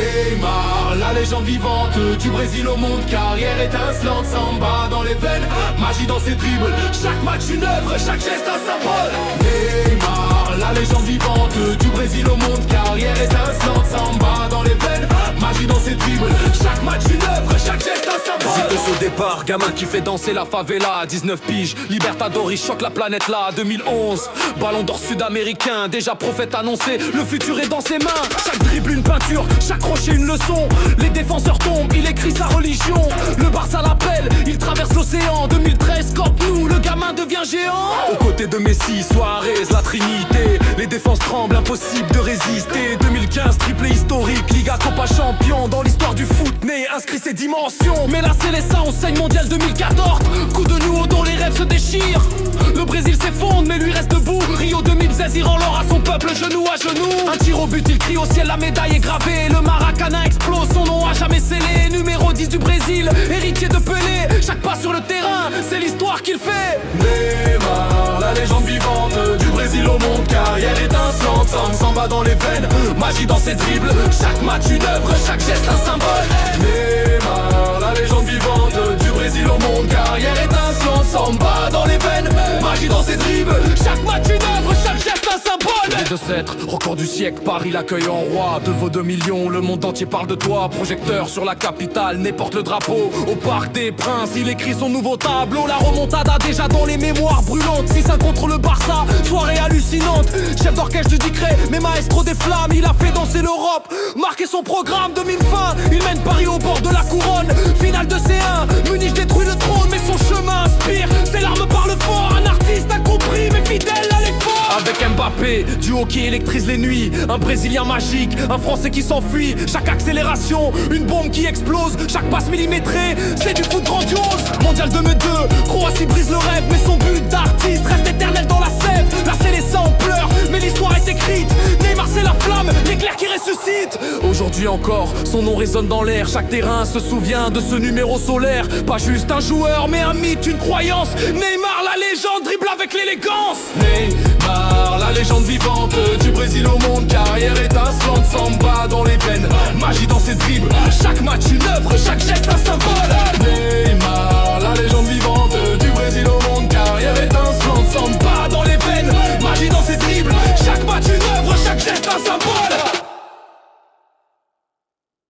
Neymar, la légende vivante du Brésil au monde. Carrière étincelante, samba dans les veines, magie dans ses dribbles. Chaque match une œuvre, chaque geste un symbole. Neymar, la légende vivante du Brésil au monde. Carrière étincelante, samba dans les veines, magie dans ses dribbles. Chaque match une œuvre, chaque geste un symbole. Zitos au départ, gamin qui fait danser la favela. 19 piges, Libertadores, il choque la planète là. 2011, ballon d'or sud-américain, déjà prophète annoncé, le futur est dans ses mains. Chaque dribble une peinture, chaque crochet une leçon. Les défenseurs tombent, il écrit sa religion. Le Barça l'appelle, il traverse l'océan. 2013, Camp Nou, le gamin devient géant. Aux côtés de Messi, Suarez, la Trinité. Les défenses tremblent, impossible de résister. 2015, triplé historique, Liga Copa champion. Dans l'histoire du foot, né, inscrit ses dimensions. Mais là c'est les ça, on saigne mondial 2014. Coup de nous au dos, les rêves se déchirent. Le Brésil s'effondre, mais lui reste debout. Rio 2016, il rend l'or à son peuple, genou à genou. Un tir au but, il crie au ciel, la médaille est gravée. Le Maracana explose, son nom à jamais scellé. Numéro 10 du Brésil, héritier de Pelé. Chaque pas sur le terrain, c'est l'histoire qu'il fait. Neymar, la légende vivante du Brésil au monde. Carrière étincelante, samba dans les veines, magie dans ses dribbles. Chaque match une œuvre, chaque geste un symbole. Neymar, la légende vivante du Brésil au monde. Carrière étincelante, samba dans les veines, magie dans ses dribbles. Chaque match une œuvre, chaque geste un symbole. De 7, record du siècle, Paris l'accueille en roi. De vos 2 millions, le monde entier parle de toi. Projecteur sur la capitale, né porte le drapeau. Au Parc des Princes, il écrit son nouveau tableau. La remontada déjà dans les mémoires brûlantes. 6-1 contre le Barça, soirée hallucinante. Chef d'orchestre du Dicré, mais maestro des flammes. Il a fait danser l'Europe, marqué son programme 2020. Il mène Paris au bord de la couronne. Finale de C1, Munich détruit le trône. Mais son chemin inspire, ses larmes parlent fort. Un artiste incompris, mais fidèle à l'effort. Avec Mbappé, duo qui électrise les nuits. Un Brésilien magique, un Français qui s'enfuit. Chaque accélération, une bombe qui explose. Chaque passe millimétrée, c'est du foot grandiose. Mondial 2002, Croatie brise le rêve. Mais son but d'artiste reste éternel dans la sève. Là c'est les sangs, on pleure, mais l'histoire est écrite. Neymar c'est la flamme, l'éclair qui ressuscite. Aujourd'hui encore, son nom résonne dans l'air. Chaque terrain se souvient de ce numéro solaire. Pas juste un joueur, mais un mythe, une croyance. Neymar la légende, dribble avec l'élégance. Neymar, la légende vivante du Brésil au monde. Carrière étincelante, samba dans les veines, magie dans ses dribbles. Chaque match une œuvre, chaque geste un symbole.